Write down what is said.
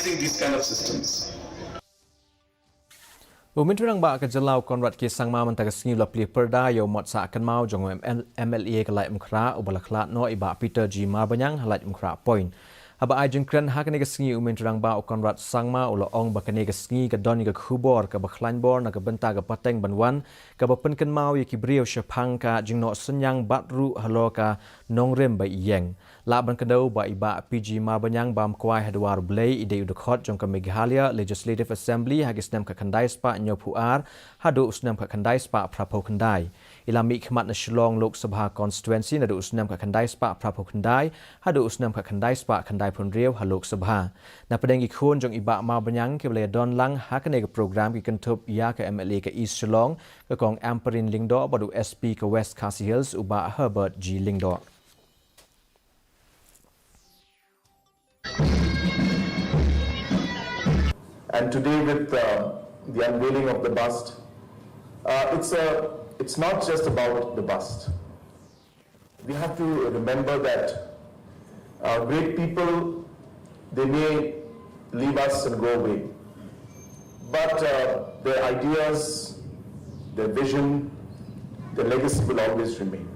recognizing these kind of systems. Myntri Rangbah ke Jelau Konrad Kisang Ma mentaka sengi la Plie Pyrda yo mot sa Kynmaw Jong MLA ke lai mkra ubalaklat no iba Peter G Marbaniang halai mkra point. Haba ajeng kren hakane ke sengi Myntri Rangbah Konrad Sangma ulo ong bakane ke sengi ke doni ke khubor ke baklanbor na ke benta ke pateng banwan ke bapen Kynmaw ye ki brio shapang ka jingno senyang batru halo ka nongrem ba yeng. La ban kedau ba iba PG Marbaniang bam Kwai Dwar Blei ide udkhot jong ke Meghalaya Legislative Assembly hagis nam ke kandai spa nyopuar hadu usnam ke kandai spa prapo kandai ilami khmat na Shillong Lok Sabha constituency na du usnam ke kandai spa prapo kandai hadu usnam ke kandai spa kandai punriau halok sabha na pedeng ikhun jong iba Marbaniang ke Blei don lang hakane ke program ki kentup ya ke MLA ke East Shillong ke kong Amperin Lingdo badu SP ke West KHASI Hills uba Herbert G Lingdo. And today with the unveiling of the bust, it's not just about the bust. We have to remember that great people, they may leave us and go away, but their ideas, their vision, their legacy will always remain.